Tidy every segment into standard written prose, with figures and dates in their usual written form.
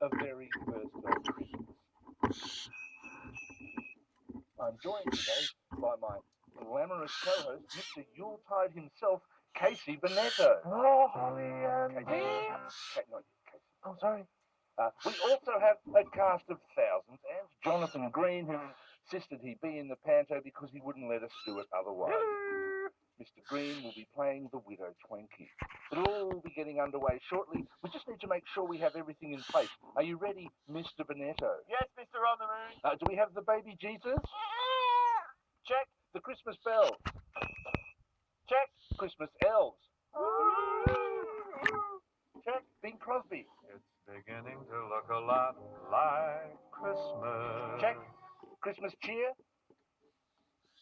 a very first dog Christmas. I'm joined today by my glamorous co-host, Mr. Yuletide himself, Casey Bonetto. Oh, Holly and Not Casey. Oh, sorry. We also have a cast of thousands and Jonathan Green, who insisted he be in the Panto because he wouldn't let us do it otherwise. Mr. Green will be playing the Widow Twankey. It'll all be getting underway shortly. We just need to make sure we have everything in place. Are you ready, Mr. Bonetto? Yes, Mr. On the Moon. Do we have the baby Jesus? Check. The Christmas bells. Check. Christmas elves. Check. Bing Crosby. It's beginning to look a lot like Christmas. Check. Christmas cheer.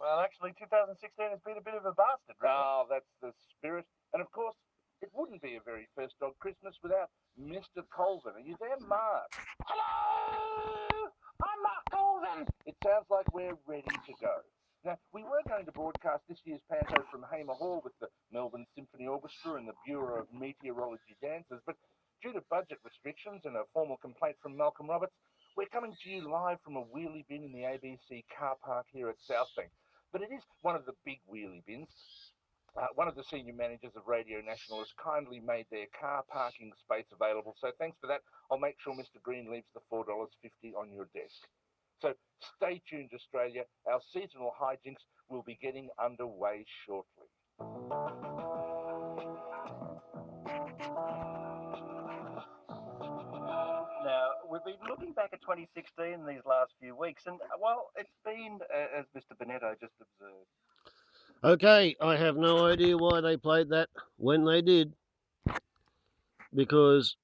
Well, actually, 2016 has been a bit of a bastard, really. Oh, that's the spirit. And of course, it wouldn't be a very first dog Christmas without Mr. Colvin. Are you there, Mark? Hello! I'm Mark Colvin. It sounds like we're ready to go. Now, we were going to broadcast this year's Panto from Hamer Hall with the Melbourne Symphony Orchestra and the Bureau of Meteorology Dancers, but due to budget restrictions and a formal complaint from Malcolm Roberts, we're coming to you live from a wheelie bin in the ABC car park here at Southbank. But it is one of the big wheelie bins. One of the senior managers of Radio National has kindly made their car parking space available, so thanks for that. I'll make sure Mr. Green leaves the $4.50 on your desk. So stay tuned, Australia. Our seasonal hijinks will be getting underway shortly. Now, we've been looking back at 2016 these last few weeks, and, well, it's been, as Mr. Bonetto just observed. Okay, I have no idea why they played that when they did. Because,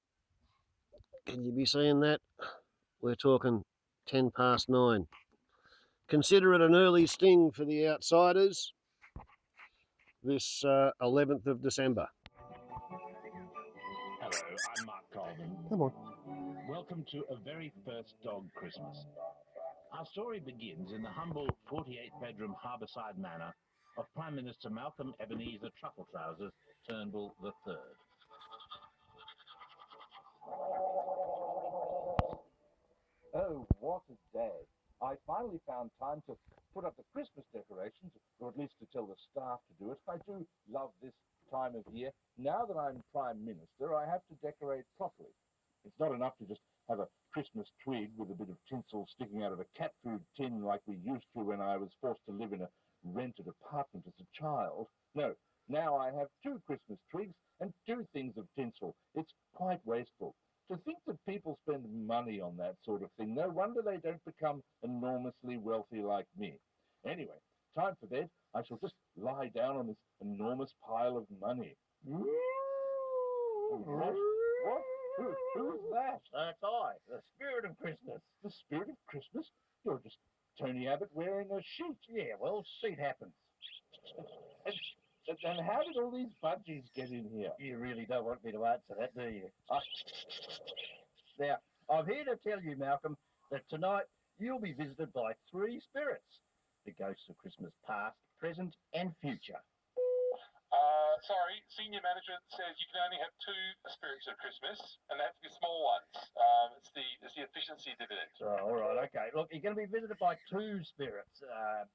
can you be seeing that? We're talking 9:10. Consider it an early sting for the outsiders this 11th of December. Hello, I'm Mark Colvin. Come on. Welcome to A Very First Dog Christmas. Our story begins in the humble 48-bedroom harbourside manor of Prime Minister Malcolm Ebenezer Truffle Trousers Turnbull III. Oh, what a day. I finally found time to put up the Christmas decorations, or at least to tell the staff to do it. I do love this time of year. Now that I'm Prime Minister, I have to decorate properly. It's not enough to just have a Christmas twig with a bit of tinsel sticking out of a cat food tin like we used to when I was forced to live in a rented apartment as a child. No, now I have 2 Christmas twigs and 2 things of tinsel. It's quite wasteful. To think that people spend money on that sort of thing, no wonder they don't become enormously wealthy like me. Anyway, time for bed. I shall just lie down on this enormous pile of money. What? Who's that? That's I, the spirit of Christmas. The spirit of Christmas? You're just Tony Abbott wearing a sheet. Yeah, well, sheet happens. And how did all these budgies get in here? You really don't want me to answer that, do you? Now, I'm here to tell you, Malcolm, that tonight you'll be visited by 3 spirits. The ghosts of Christmas past, present and future. Sorry, senior management says you can only have 2 spirits of Christmas, and they have to be small ones. It's the efficiency dividend. Oh, all right, okay. Look, you're going to be visited by 2 spirits.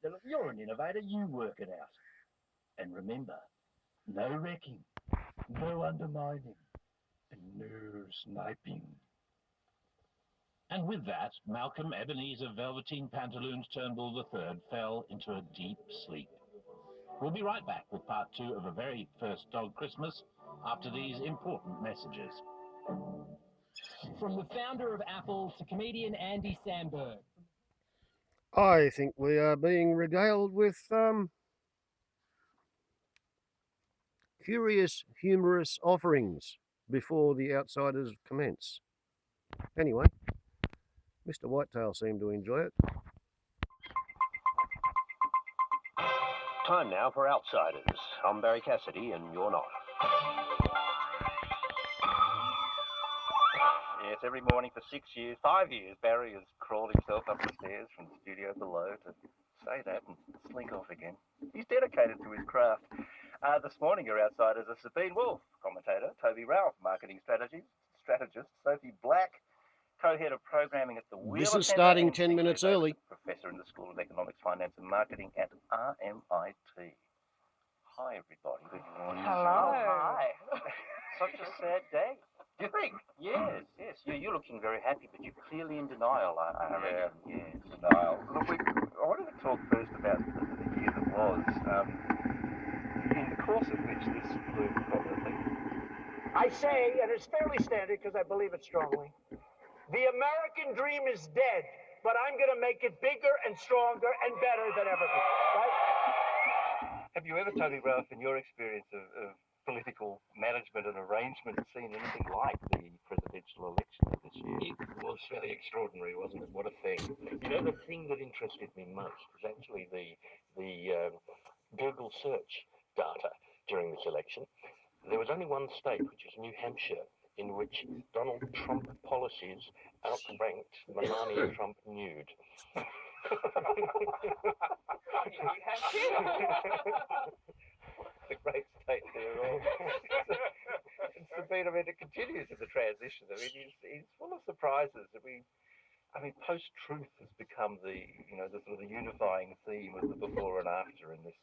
Look, you're an innovator. You work it out. And remember, no wrecking, no undermining, and no sniping. And with that, Malcolm Ebenezer Velveteen Pantaloons Turnbull III fell into a deep sleep. We'll be right back with part 2 of A Very First Dog Christmas after these important messages. From the founder of Apple to comedian Andy Samberg. I think we are being regaled with curious, humorous offerings before the outsiders commence. Anyway, Mr. Whitetail seemed to enjoy it. Time now for Outsiders. I'm Barry Cassidy, and you're not. Yes, every morning for 5 years, Barry has crawled himself up the stairs from the studio below to say that and slink off again. He's dedicated to his craft. This morning, your Outsiders are Sabine Wolf, commentator, Toby Ralph, marketing strategist, Sophie Black, co-head of programming at the Wheeler This is Centre starting and 10 Steve minutes Davis, early. Professor in the School of Economics, Finance and Marketing at RMIT. Hi, everybody. Good morning. Hello. Hi. Such a sad day. Do you think? Yes, yes. You're looking very happy, but you're clearly in denial, I reckon. Yes, denial. Look, I wanted to talk first about the year that was, in the course of which this flew prominently. I say, and it's fairly standard because I believe it strongly, the American dream is dead, but I'm going to make it bigger and stronger and better than ever before, right? Have you ever, Tony Ralph, in your experience of political management and arrangement, seen anything like the presidential election this year? It was fairly extraordinary, wasn't it? What a thing. You know, the thing that interested me most was actually the Google search data during this election. There was only one state, which is New Hampshire, in which Donald Trump policies outranked Melania Trump nude. It's a great state there. It's been, I mean, it continues in the transition. I mean, he's full of surprises. I mean, post-truth has become the sort of the unifying theme of the before and after in this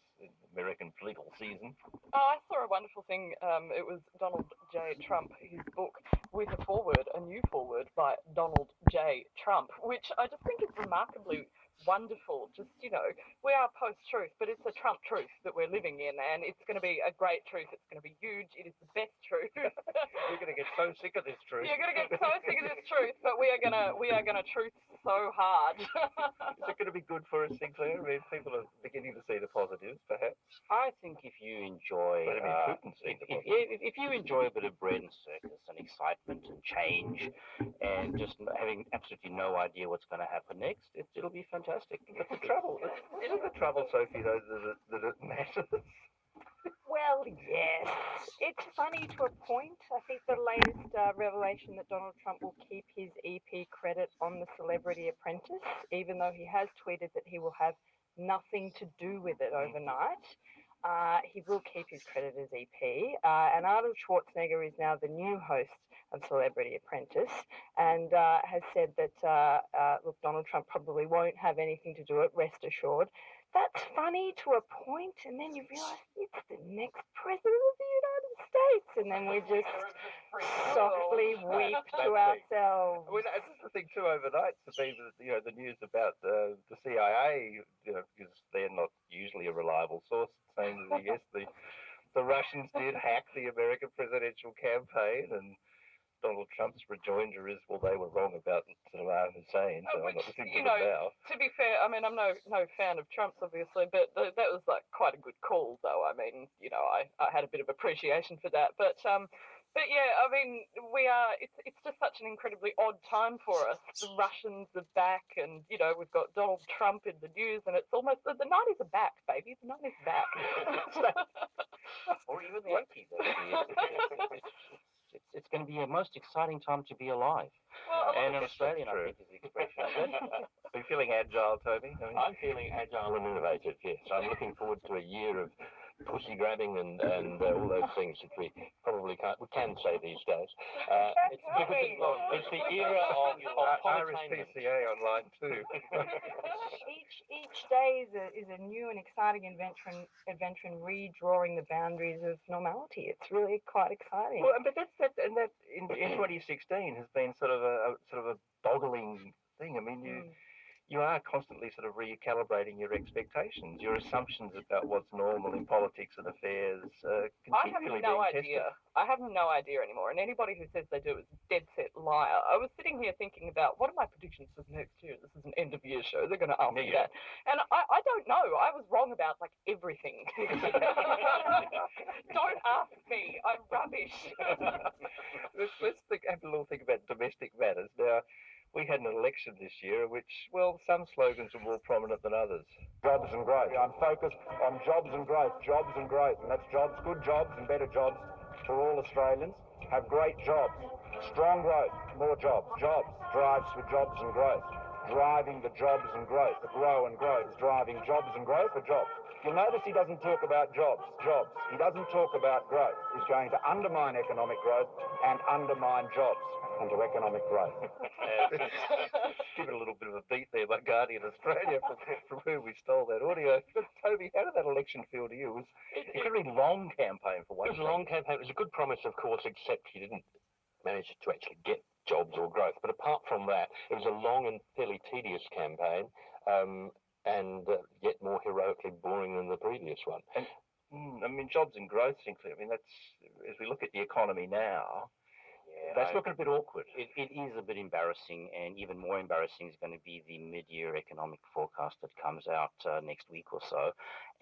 American political season. Oh, I saw a wonderful thing. It was Donald J. Trump, his book, with a foreword, a new foreword by Donald J. Trump, which I just think is remarkably wonderful. Just, you know, we are post-truth, but it's a Trump truth that we're living in, and it's going to be a great truth. It's going to be huge. It is the best truth. You're going to get so sick of this truth. You're going to get so sick of this truth, but we are going to truth so hard. Is it going to be good for us, Sinclair? I mean, people are beginning to see the positives, perhaps. I think if you enjoy, if you enjoy a bit of bread and circus and excitement and change, and just having absolutely no idea what's going to happen next, it'll be fantastic. But the trouble, isn't the trouble, Sophie, though, that it matters? Well, yes. It's funny to a point. I think the latest revelation that Donald Trump will keep his EP credit on The Celebrity Apprentice, even though he has tweeted that he will have nothing to do with it overnight. He will keep his credit as EP. And Arnold Schwarzenegger is now the new host of Celebrity Apprentice and has said that, look, Donald Trump probably won't have anything to do it, rest assured. That's funny to a point, and then you realise it's the next president of the United States, and then we just softly weep to ourselves. Well, that's the thing too. Overnight, to be the news about the CIA, because they're not usually a reliable source, saying that yes, the Russians did hack the American presidential campaign, and Donald Trump's rejoinder is, well, they were wrong about Saddam Hussein, so I'm not listening to them now. To be fair, I mean, I'm no fan of Trump's, obviously, but that was like quite a good call, though. I mean, I had a bit of appreciation for that, but yeah, I mean, it's just such an incredibly odd time for us. The Russians are back, and we've got Donald Trump in the news, and it's almost the 90s are back, baby. The 90s are back. Or even the 80s. It's going to be a most exciting time to be alive. Well, and an Australian, I think, is the expression. Are you feeling agile, Toby? I'm feeling agile and innovative, yes. I'm looking forward to a year of pussy grabbing and all those things that we probably can say these days. It's the era of RSPCA online too. Each day is a new and exciting adventure in redrawing the boundaries of normality. It's really quite exciting. Well, but that in 2016 has been sort of a boggling thing. I mean, you are constantly sort of recalibrating your expectations, your assumptions about what's normal in politics and affairs. I have no idea. I have no idea anymore. And anybody who says they do is a dead set liar. I was sitting here thinking about what are my predictions for next year? This is an end of year show. They're going to ask me that. And I don't know. I was wrong about like everything. Don't ask me. I'm rubbish. Let's have a little think about domestic matters. Now, we had an election this year in which, well, some slogans were more prominent than others. Jobs and growth. I'm focused on jobs and growth, and that's jobs, good jobs and better jobs for all Australians. Have great jobs, strong growth, more jobs. Jobs drives for jobs and growth. driving the jobs and growth. The grow and growth is driving jobs and growth or jobs. You'll notice he doesn't talk about jobs. He doesn't talk about growth. He's going to undermine economic growth and undermine jobs into economic growth. Give it a little bit of a beat there by Guardian Australia from whom we stole that audio. But Toby, how did that election feel to you? It was a very long campaign for one It was thing. a long campaign. It was a good promise, of course, except he didn't manage to actually get jobs or growth. But apart from that, it was a long and fairly tedious campaign, and yet more heroically boring than the previous one. I mean, jobs and growth, Sinclair. I mean, that's, as we look at the economy now, that's looking a bit awkward. It is a bit embarrassing, and even more embarrassing is going to be the mid-year economic forecast that comes out next week or so.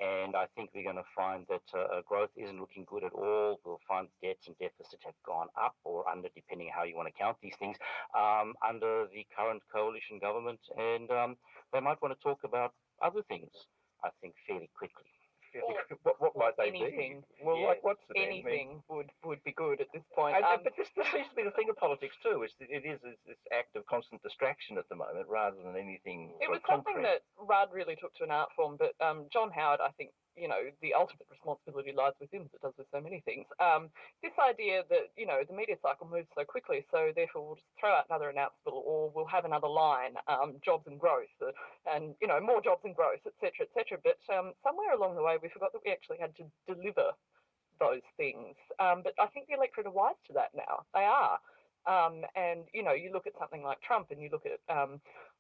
And I think we're going to find that growth isn't looking good at all. We'll find debts and deficits have gone up or under, depending on how you want to count these things, under the current coalition government. And they might want to talk about other things, I think, fairly quickly. What might they anything. be? Well, like what's the anything would be good at this point. But this seems to be the thing of politics too. It is this act of constant distraction at the moment, rather than anything. It was concrete. something that Rudd really took to an art form, but John Howard, I think, the ultimate responsibility lies with him, as it does with so many things. This idea that, the media cycle moves so quickly, so therefore we'll just throw out another announcement, or we'll have another line, jobs and growth, and, more jobs and growth, et cetera, et cetera. But somewhere along the way, we forgot that we actually had to deliver those things. But I think the electorate are wise to that now. They are. And, you look at something like Trump, and you look at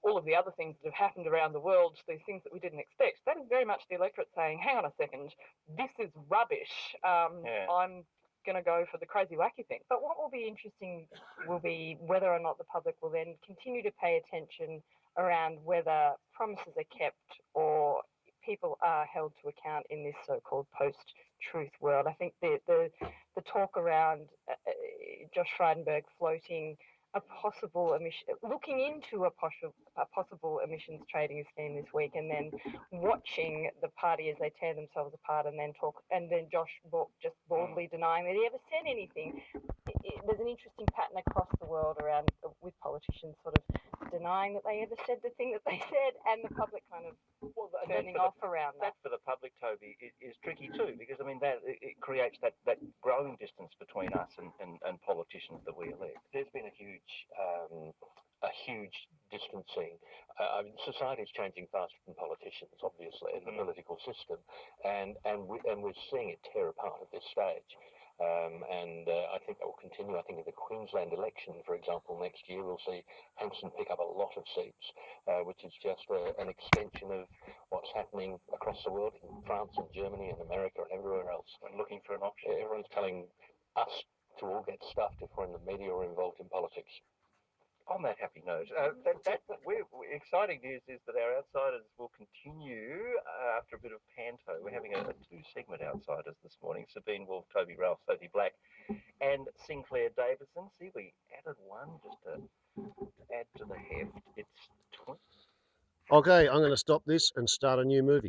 all of the other things that have happened around the world, these things that we didn't expect. That is very much the electorate saying, hang on a second, this is rubbish. I'm going to go for the crazy wacky thing. But what will be interesting will be whether or not the public will then continue to pay attention around whether promises are kept or people are held to account in this so-called post-truth world. I think the talk around Josh Frydenberg floating a possible looking into a possible emissions trading scheme this week, and then watching the party as they tear themselves apart, and then Josh just baldly denying that he ever said anything. There's an interesting pattern across the world around with politicians sort of denying that they ever said the thing that they said, and the public kind of turning off around that. That for the public, Toby, is tricky too, because I mean that it creates that growing distance between us and politicians that we elect. There's been a huge distancing. I mean, society is changing faster than politicians, obviously, in the political system, and we're seeing it tear apart at this stage. I think that will continue. I think in the Queensland election, for example, next year we'll see Hanson pick up a lot of seats, which is just an extension of what's happening across the world in France and Germany and America and everywhere else. We're looking for an option. Everyone's telling us to all get stuffed if we're in the media or involved in politics. On that happy note, exciting news is that our Outsiders will continue after a bit of Panto. We're having a two-segment Outsiders this morning. Sabine Wolf, Toby Ralph, Sophie Black, and Sinclair Davison. See, we added one just to add to the heft. It's 20. Okay, I'm going to stop this and start a new movie.